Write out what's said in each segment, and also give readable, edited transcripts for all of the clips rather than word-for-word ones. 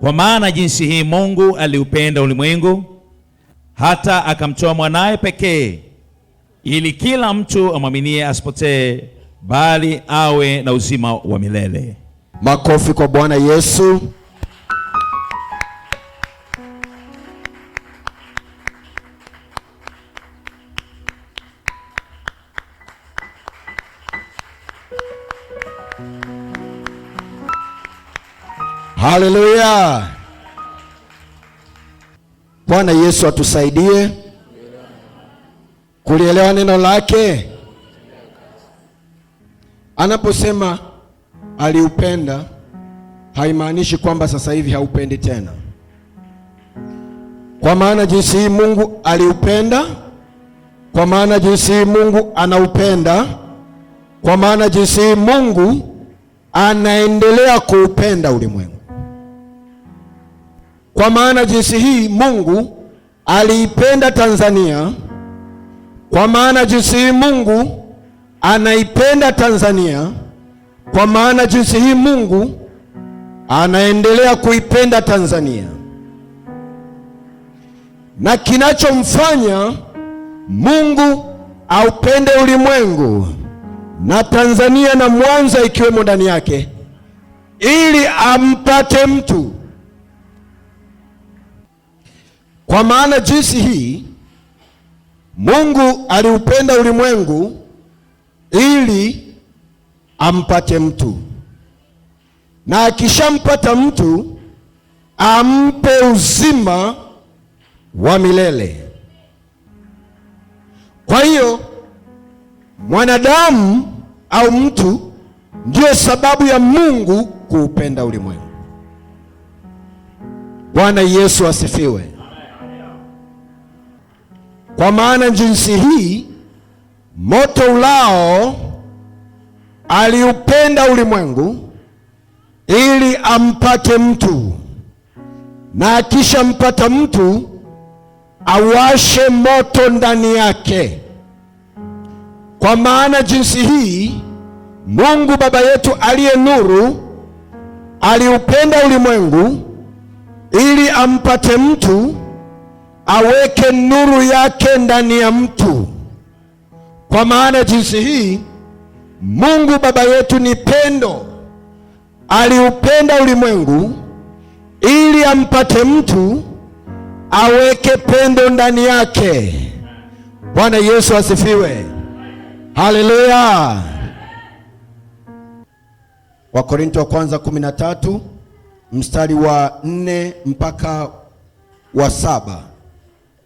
Kwa maana jinsi hii Mungu aliupenda ulimwengu hata akamtoa mwanaye pekee, ili kila mtu amwaminie asipotee, bali awe na uzima wa milele. Makofi kwa Bwana Yesu. Haleluya. Bwana Yesu atusaidie kulielewa neno lake. Anaposema aliupenda, haimaanishi kwamba sasa hivi haupendi tena. Kwa maana jinsi hii Mungu aliupenda, kwa maana jinsi hii Mungu anaupenda, kwa maana jinsi hii Mungu anaendelea kuupenda ulimwengu. Kwa maana jinsi hii Mungu aliipenda Tanzania, kwa maana jinsi hii Mungu anaipenda Tanzania, kwa maana jinsi hii Mungu anaendelea kuipenda Tanzania. Na kinachomfanya Mungu aupende ulimwengu na Tanzania na Mwanza ikiwemo ndani yake, ili ampate mtu. Kwa maana jinsi hii Mungu aliupenda ulimwengu ili ampate mtu, na akishampata mtu ampe uzima wa milele. Kwa hiyo mwanadamu au mtu ndiyo sababu ya Mungu kuupenda ulimwengu. Bwana Yesu asifiwe. Kwa maana jinsi hii moto ulao aliupenda ulimwengu ili ampate mtu, na akishampata mtu awashe moto ndani yake. Kwa maana jinsi hii Mungu Baba yetu aliye nuru aliupenda ulimwengu ili ampate mtu, aweke nuru yake ndani ya mtu. Kwa maana jinsi hii Mungu Baba yetu ni pendo, aliupenda ulimwengu ili ampate mtu, aweke pendo ndani yake. Bwana Yesu asifiwe. Haleluya. Wakorintho wa kwanza 13 mstari wa 4 mpaka wa 7.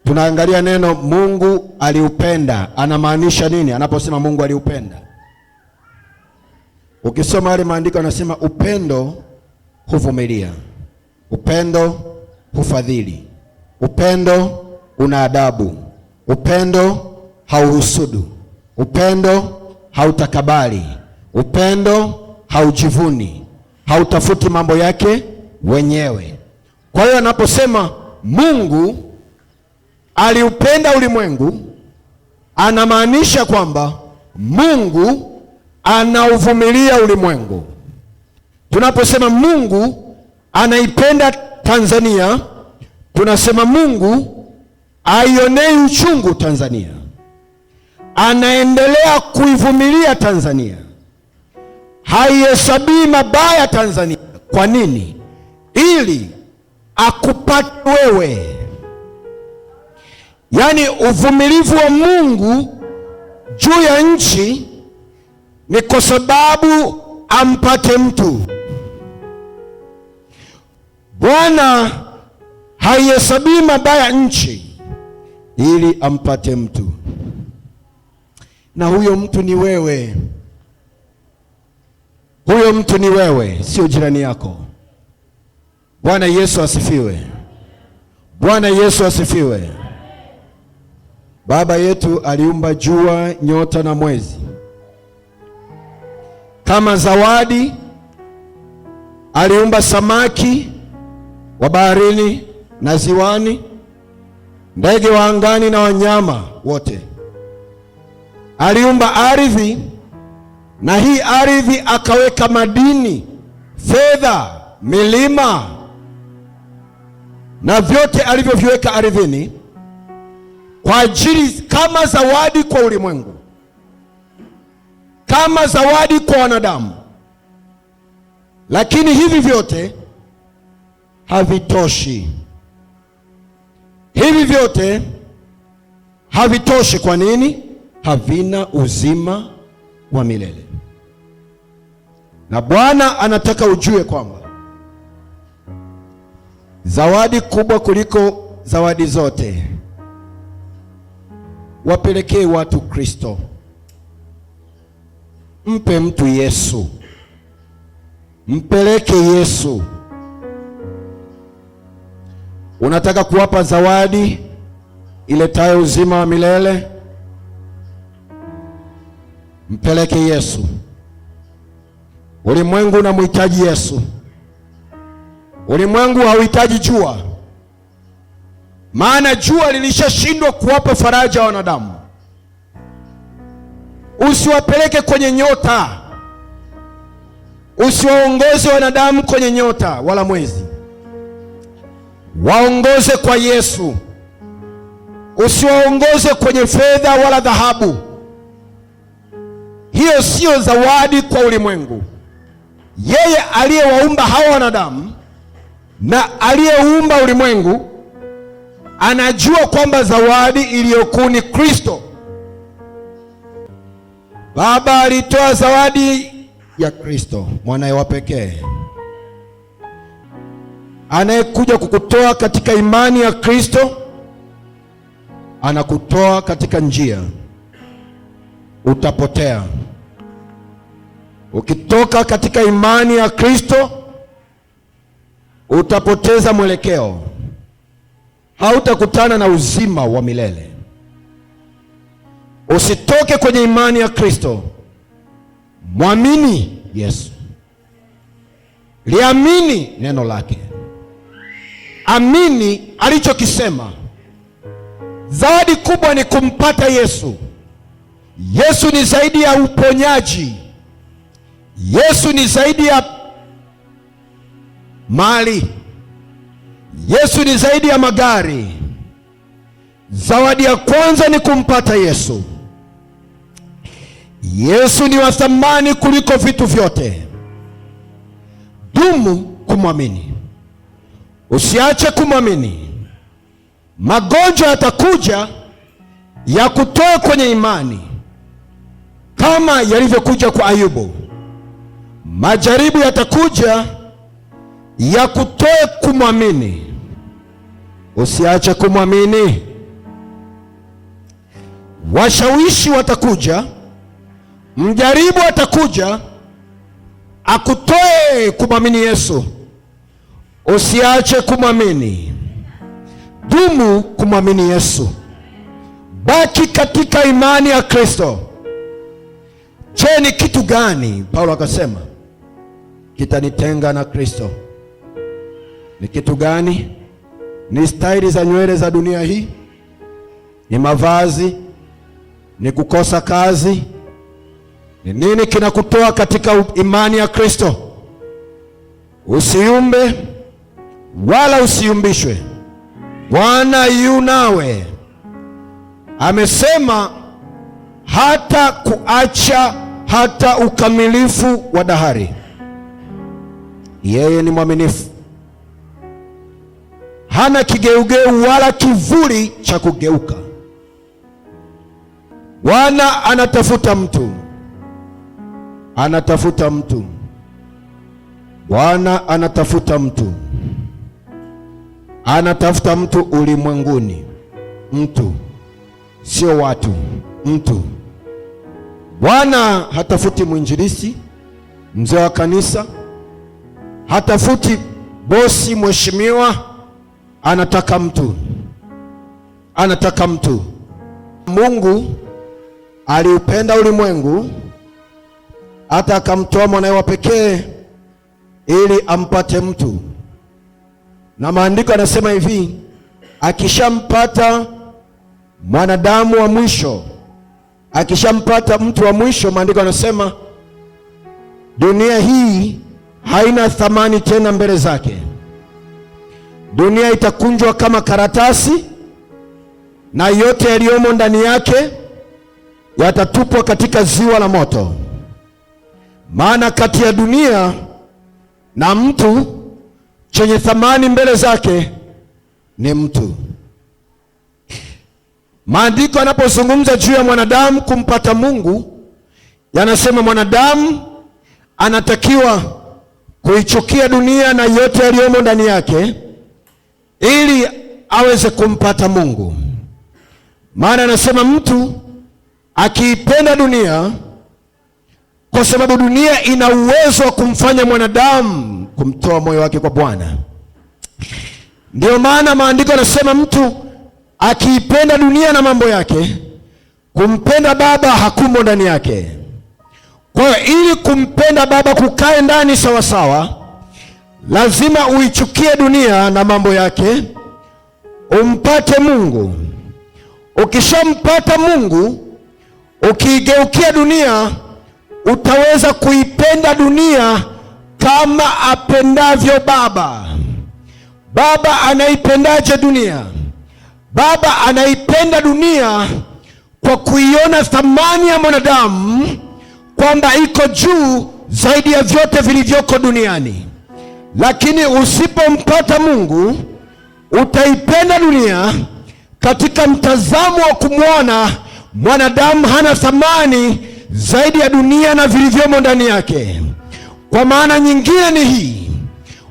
Tunaangalia neno Mungu aliupenda. Anamaanisha nini anaposema Mungu aliupenda? Ukisoma yale maandiko anasema upendo huvumilia, upendo hufadhili, upendo una adabu, upendo hauhusudu, upendo hautakabali, upendo haujivuni, hautafuti mambo yake wenyewe. Kwa hiyo anaposema Mungu aliupenda ulimwengu, anamaanisha kwamba Mungu anauvumilia ulimwengu. Tunaposema Mungu anaipenda Tanzania, tunasema Mungu haionei uchungu Tanzania, anaendelea kuivumilia Tanzania, haihesabii mabaya Tanzania. Kwa nini? Ili akupate wewe. Yaani uvumilivu wa Mungu juu ya nchi ni kwa sababu ampate mtu. Bwana haihesabii mabaya nchi ili ampate mtu, na huyo mtu ni wewe. Huyo mtu ni wewe, sio jirani yako. Bwana Yesu asifiwe. Bwana Yesu asifiwe. Baba yetu aliumba jua, nyota na mwezi kama zawadi. Aliumba samaki wa baharini na ziwani, ndege wa angani na wanyama wote. Aliumba ardhi, na hii ardhi akaweka madini, fedha, milima na vyote alivyoviweka ardhini kwa ajili kama zawadi kwa ulimwengu, kama zawadi kwa wanadamu. Lakini hivi vyote havitoshi. Hivi vyote havitoshi. Kwa nini? Havina uzima wa milele. Na Bwana anataka ujue kwamba zawadi kubwa kuliko zawadi zote, wapelekee watu Kristo. Mpe mtu Yesu, mpeleke Yesu. Unataka kuwapa zawadi iletayo uzima wa milele, mpeleke Yesu. Ulimwengu unamhitaji Yesu. Ulimwengu hauhitaji jua, maana jua lilishashindwa kuwapa faraja wanadamu. Usiwapeleke kwenye nyota, usiwaongoze wanadamu kwenye nyota wala mwezi, waongoze kwa Yesu. Usiwaongoze kwenye fedha wala dhahabu. Hiyo sio zawadi kwa ulimwengu. Yeye aliyewaumba hao wanadamu na aliyeumba ulimwengu anajua kwamba zawadi iliyokuu ni Kristo. Baba alitoa zawadi ya Kristo, mwanaye wa pekee, anayekuja kukutoa katika imani ya Kristo. Anakutoa katika njia, utapotea. Ukitoka katika imani ya Kristo, utapoteza mwelekeo, hautakutana na uzima wa milele. Usitoke kwenye imani ya Kristo. Mwamini Yesu, liamini neno lake, amini alichokisema. Zawadi kubwa ni kumpata Yesu. Yesu ni zaidi ya uponyaji. Yesu ni zaidi ya mali. Yesu ni zaidi ya magari. Zawadi ya kwanza ni kumpata Yesu. Yesu ni wa thamani kuliko vitu vyote. Dumu kumwamini, usiache kumwamini. Magonjwa yatakuja ya kutoa kwenye imani, kama yalivyokuja kwa Ayubu. Majaribu yatakuja ya kutoa kumwamini, usiache kumwamini. Washawishi watakuja, mjaribu atakuja akutoe kumwamini Yesu, usiache kumwamini. Dumu kumwamini Yesu. Baki katika imani ya Kristo. Je, ni kitu gani, Paulo akasema, kitanitenga na Kristo? Ni kitu gani? Ni staili za nywele za dunia hii? Ni mavazi? Ni kukosa kazi? Ni nini kinakutoa katika imani ya Kristo? Usiumbe wala usiumbishwe. Bwana yu nawe. Amesema hata kuacha hata ukamilifu wa dahari. Yeye ni mwaminifu, hana kigeugeu wala kivuli cha kugeuka. Bwana anatafuta mtu, anatafuta mtu. Bwana anatafuta mtu, anatafuta mtu ulimwenguni. Mtu, sio watu, mtu. Bwana hatafuti mwinjilisi, mzee wa kanisa, hatafuti bosi, mheshimiwa. Anataka mtu, anataka mtu. Mungu aliupenda ulimwengu hata akamtoa mwanawe wa pekee ili ampate mtu. Na maandiko yanasema hivi, akishampata mwanadamu wa mwisho, akishampata mtu wa mwisho, maandiko yanasema dunia hii haina thamani tena mbele zake. dunia itakunjwa kama karatasi, na yote yaliyomo ndani yake yatatupwa katika ziwa la moto. Maana kati ya dunia na mtu chenye thamani mbele zake ni mtu. Maandiko yanapozungumza juu ya mwanadamu kumpata Mungu, yanasema mwanadamu anatakiwa kuichukia dunia na yote yaliyomo ndani yake ili aweze kumpata Mungu. Maana anasema mtu akiipenda dunia, kwa sababu dunia ina uwezo wa kumfanya mwanadamu kumtoa moyo wake kwa Bwana. Ndio maana maandiko yanasema mtu akiipenda dunia na mambo yake, kumpenda Baba hakumo ndani yake. Kwa hiyo ili kumpenda Baba kukae ndani sawasawa, lazima uichukie dunia na mambo yake, umpate Mungu. Ukishampata Mungu, ukiigeukia dunia, utaweza kuipenda dunia kama apendavyo Baba. Baba anaipendaje dunia? Baba anaipenda dunia kwa kuiona thamani ya mwanadamu, kwamba iko juu zaidi ya vyote vilivyoko duniani. Lakini usipompata Mungu, utaipenda dunia katika mtazamo wa kumwona mwanadamu hana thamani zaidi ya dunia na vilivyomo ndani yake. Kwa maana nyingine ni hii: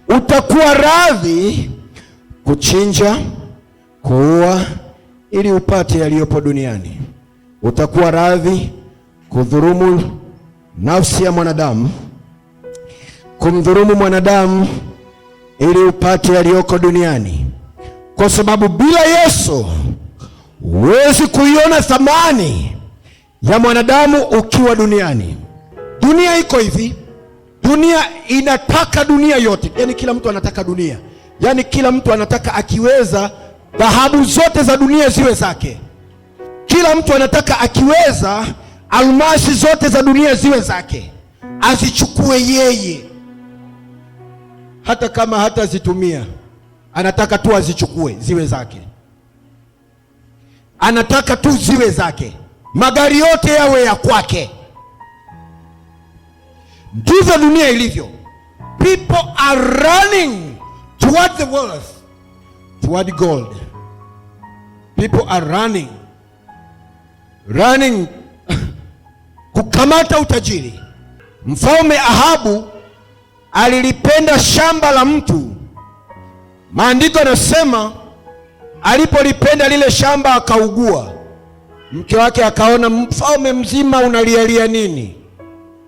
utakuwa radhi kuchinja, kuua ili upate yaliyopo duniani. Utakuwa radhi kudhurumu nafsi ya mwanadamu, kumdhurumu mwanadamu ili upate yaliyoko duniani. Kwa sababu bila Yesu huwezi kuiona thamani ya mwanadamu ukiwa duniani. Dunia iko hivi, dunia inataka dunia yote, yaani kila mtu anataka dunia, yaani kila mtu anataka akiweza dhahabu zote za dunia ziwe zake. Kila mtu anataka akiweza almasi zote za dunia ziwe zake, azichukue yeye. Hata kama hatazitumia, anataka tu azichukue ziwe zake, anataka tu ziwe zake. Magari yote yawe ya kwake. Ndivyo dunia ilivyo. People are running toward the wealth, toward gold. People are running kukamata utajiri. Mfalme Ahabu alilipenda shamba la mtu. Maandiko yanasema alipolipenda lile shamba akaugua. Mke wake akaona, mfalme mzima unalialia nini?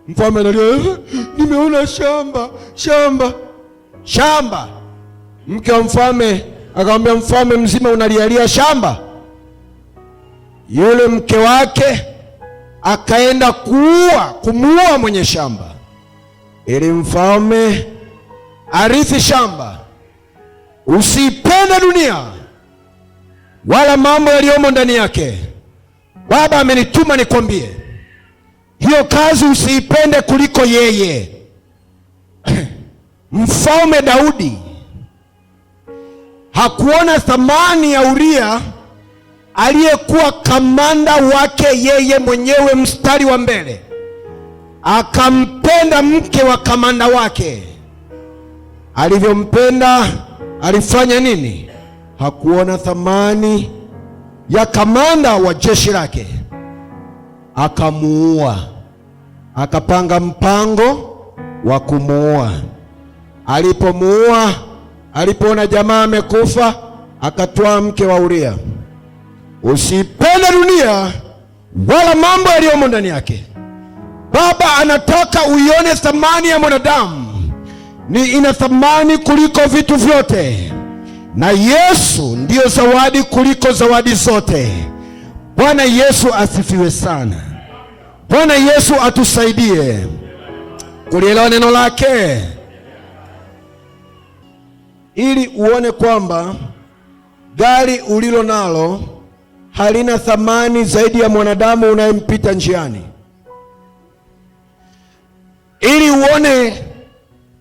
Mfalme analia, nimeona shamba. Mke wa mfalme akamwambia, mfalme mzima unalialia shamba? Yule mke wake akaenda kumuua mwenye shamba ili mfalme arithi shamba. Usipende dunia wala mambo yaliyomo ndani yake. Baba amenituma nikwambie, hiyo kazi usiipende kuliko yeye. Mfalme Daudi hakuona thamani ya Uria aliyekuwa kamanda wake yeye mwenyewe mstari wa mbele. Akampenda mke wa kamanda wake. Alivyompenda, alifanya nini? Hakuona thamani ya kamanda wa jeshi lake, akamuua. Akapanga mpango wa kumuua. Alipomuua, alipoona jamaa amekufa, akatoa mke wa Uria. Usipende dunia wala mambo yaliyomo ndani yake. Baba anataka uione thamani ya mwanadamu ni ina thamani kuliko vitu vyote, na Yesu ndiyo zawadi kuliko zawadi zote. Bwana Yesu asifiwe sana. Bwana Yesu atusaidie kulielewa neno lake, ili uone kwamba gari ulilo nalo halina thamani zaidi ya mwanadamu unayempita njiani. Ili uone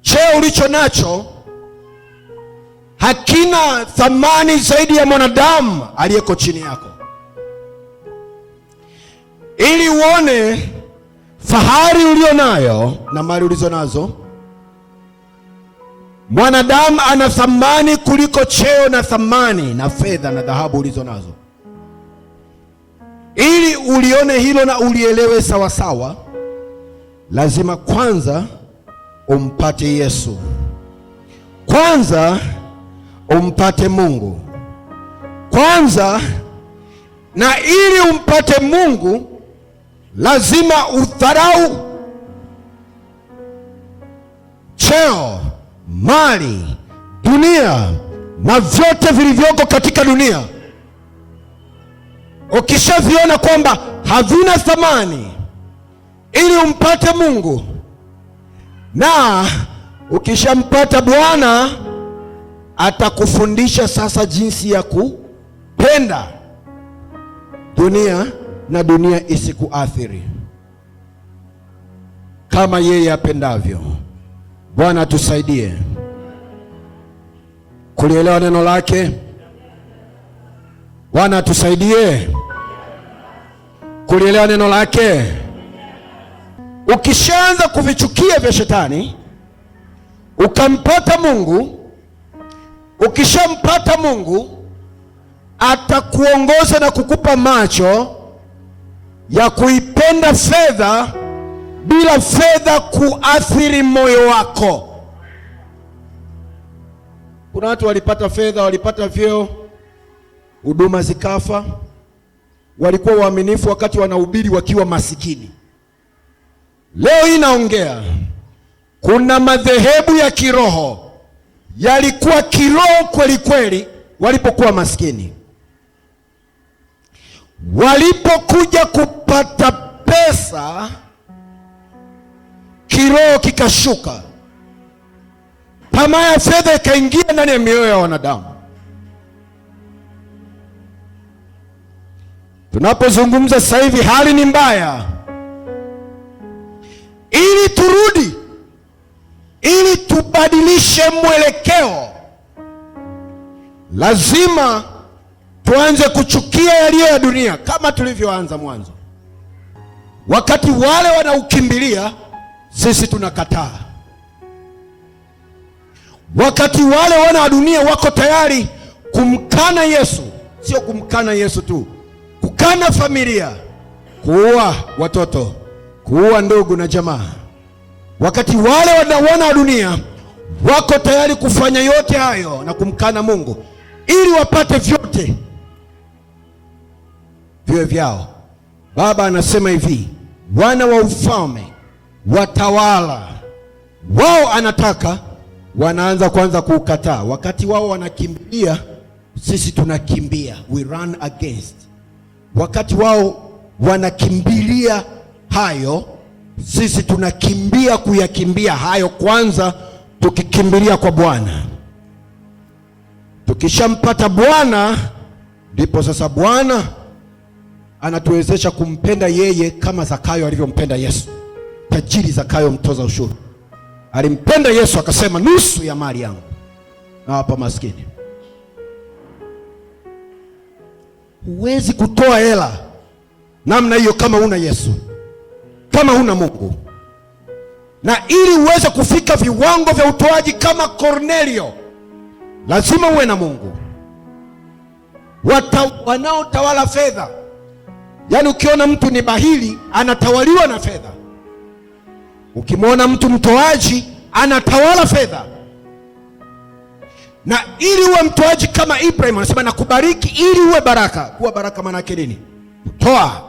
cheo ulicho nacho hakina thamani zaidi ya mwanadamu aliyeko chini yako. Ili uone fahari ulio nayo na mali ulizo nazo, mwanadamu ana thamani kuliko cheo na thamani na fedha na dhahabu ulizo nazo. Ili ulione hilo na ulielewe sawa sawa, lazima kwanza umpate Yesu. Kwanza umpate Mungu. Kwanza, na ili umpate Mungu lazima udharau cheo, mali, dunia na vyote vilivyoko katika dunia. Ukishaviona kwamba havina thamani, ili umpate Mungu, na ukishampata Bwana, atakufundisha sasa jinsi ya kupenda dunia na dunia isikuathiri kama yeye apendavyo. Bwana tusaidie kulielewa neno lake. Bwana tusaidie kulielewa neno lake. Ukishaanza kuvichukia vya shetani, ukampata Mungu, ukishampata Mungu, atakuongoza na kukupa macho ya kuipenda fedha bila fedha kuathiri moyo wako. Kuna watu walipata fedha, walipata vyeo, huduma zikafa. Walikuwa waaminifu wakati wanahubiri wakiwa masikini. Leo hii naongea, kuna madhehebu ya kiroho yalikuwa kiroho kweli kweli walipokuwa maskini. Walipokuja kupata pesa, kiroho kikashuka, tamaa ya fedha ikaingia ndani ya mioyo ya wanadamu. Tunapozungumza sasa hivi hali ni mbaya. Ili turudi, ili tubadilishe mwelekeo, lazima tuanze kuchukia yaliyo ya dunia kama tulivyoanza mwanzo. Wakati wale wanaukimbilia, sisi tunakataa. Wakati wale wana wa dunia wako tayari kumkana Yesu, sio kumkana Yesu tu, kukana familia, kuua watoto, kuua ndugu na jamaa. Wakati wale wana wa dunia wako tayari kufanya yote hayo na kumkana Mungu ili wapate vyote viwe vyao. Baba anasema hivi, wana wa ufalme, watawala wao anataka, wanaanza kwanza kuukataa. Wakati wao wanakimbilia, sisi tunakimbia, we run against. Wakati wao wanakimbilia hayo, sisi tunakimbia kuyakimbia hayo kwanza, tukikimbilia kwa Bwana. Tukishampata Bwana, ndipo sasa Bwana anatuwezesha kumpenda yeye kama Zakayo alivyompenda Yesu. Tajiri Zakayo mtoza ushuru alimpenda Yesu, akasema nusu ya mali yangu na hapa maskini. Huwezi kutoa hela namna hiyo kama una Yesu, kama una Mungu. Na ili uweze kufika viwango vya utoaji kama Kornelio, lazima uwe na Mungu. Wanaotawala fedha, yaani ukiona mtu ni bahili, anatawaliwa na fedha. Ukimwona mtu mtoaji, anatawala fedha. Na ili uwe mtoaji kama Ibrahim, anasema nakubariki ili uwe baraka. Kuwa baraka maana yake nini? Kutoa.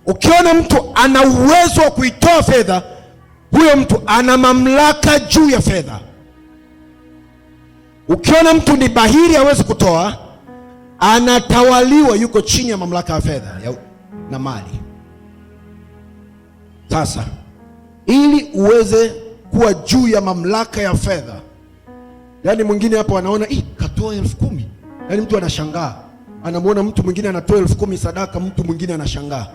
Ukiona mtu ana uwezo wa kuitoa fedha, huyo mtu ana mamlaka juu ya fedha. Ukiona mtu ni bahili, hawezi kutoa, anatawaliwa, yuko chini ya mamlaka ya fedha na mali. Sasa ili uweze kuwa juu ya mamlaka ya fedha, yaani mwingine hapo anaona katoa 10,000, yaani mtu anashangaa, anamwona mtu mwingine anatoa 10,000 sadaka, mtu mwingine anashangaa.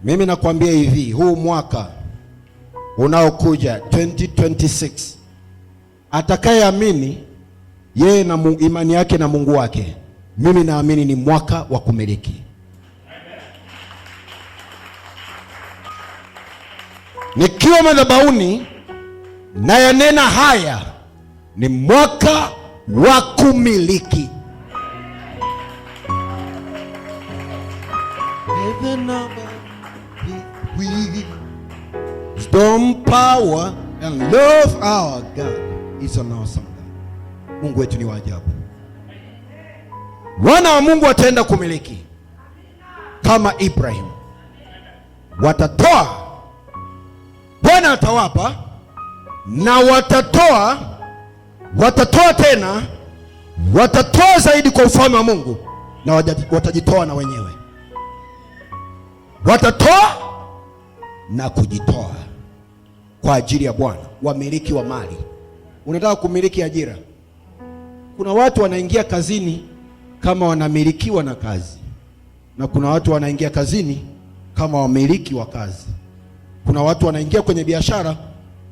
Mimi nakwambia hivi, huu mwaka unaokuja 2026, atakayeamini yeye na imani yake na Mungu wake, mimi naamini ni mwaka wa kumiliki. Nikiwa madhabahuni na yanena haya, ni mwaka wa kumiliki. Storm power and love our God is an awesome God. Mungu wetu ni wa ajabu. Wana wa Mungu wataenda kumiliki kama Ibrahim. Watatoa, Bwana atawapa, na watatoa tena, watatoa zaidi kwa ufalme wa Mungu, na watajitoa na wenyewe. Watatoa na kujitoa kwa ajili ya Bwana. Wamiliki wa mali. Unataka kumiliki ajira? Kuna watu wanaingia kazini kama wanamilikiwa na kazi, na kuna watu wanaingia kazini kama wamiliki wa kazi. Kuna watu wanaingia kwenye biashara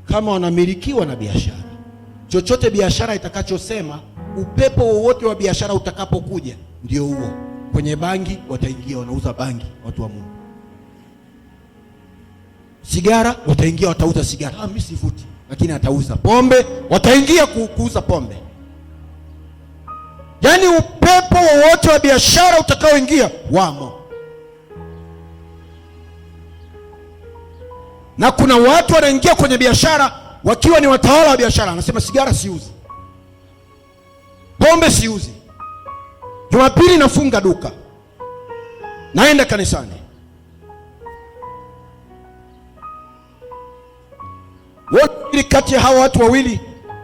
kama wanamilikiwa na biashara. Chochote biashara itakachosema, upepo wowote wa biashara utakapokuja, ndio huo. Kwenye bangi wataingia, wanauza bangi watu wa Mungu. Sigara wataingia, watauza sigara. Mimi sivuti, lakini atauza pombe, wataingia kuuza pombe. Yaani upepo wowote wa biashara utakaoingia wamo. Na kuna watu wanaingia kwenye biashara wakiwa ni watawala wa biashara. Anasema sigara siuzi, pombe siuzi, Jumapili nafunga duka, naenda kanisani. Wote kati ya hawa watu wawili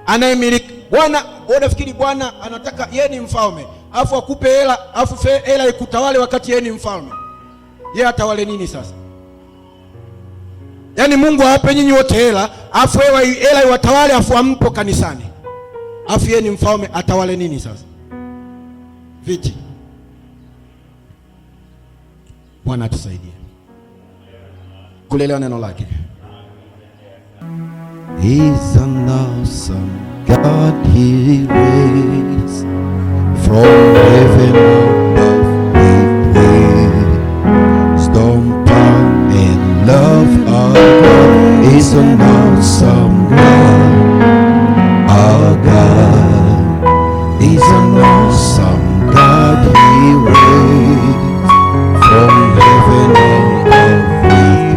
anayemiliki Bwana, unafikiri Bwana anataka yeye ni mfalme, afu akupe hela, afu hela ikutawale wakati yeye ni mfalme? Yeye atawale nini sasa? Yaani Mungu awape nyinyi wote hela, afu hela iwatawale, afu ampo kanisani, afu yeye ni mfalme, atawale nini sasa? Viti. Bwana atusaidie kulelewa neno lake. He's an awesome God, He reigns from heaven above with wisdom, power, and love. Our God is an awesome God. Our God is an awesome God. He reigns from heaven above with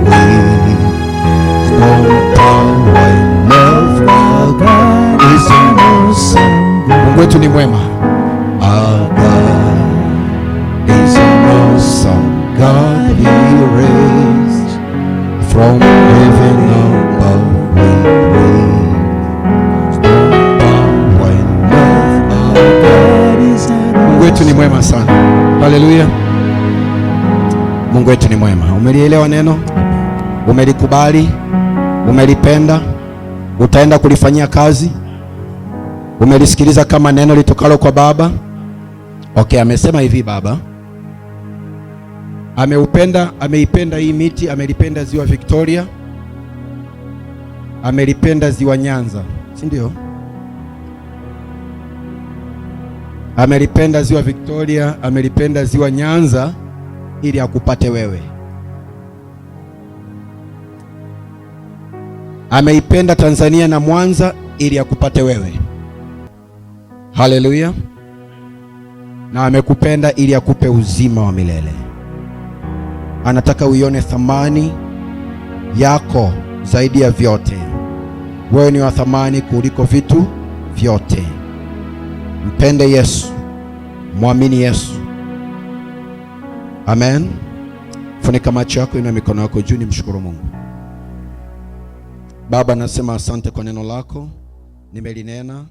wisdom, power, and love. Our God is an awesome God. Mungu wetu ni mwema. Our God is an awesome God. He reigns from heaven above with wisdom, power, and love. Our God is an awesome God. Mungu wetu ni mwema sana. Haleluya. Mungu wetu ni mwema. Umelielewa neno? Umelikubali? Umelipenda? Utaenda kulifanyia kazi? Umelisikiliza kama neno litokalo kwa Baba? Okay, amesema hivi Baba ameipenda hii miti, amelipenda ziwa Victoria, amelipenda ziwa Nyanza, si ndio? Amelipenda ziwa Victoria, amelipenda ziwa Nyanza ili akupate wewe. Ameipenda Tanzania na Mwanza ili akupate wewe. Haleluya. Na amekupenda ili akupe uzima wa milele. Anataka uione thamani yako zaidi ya vyote. Wewe ni wa thamani kuliko vitu vyote. Mpende Yesu, muamini Yesu. Amen. Funika macho yako, inua mikono yako juu, nimshukuru Mungu. Baba, nasema asante kwa neno lako, nimelinena.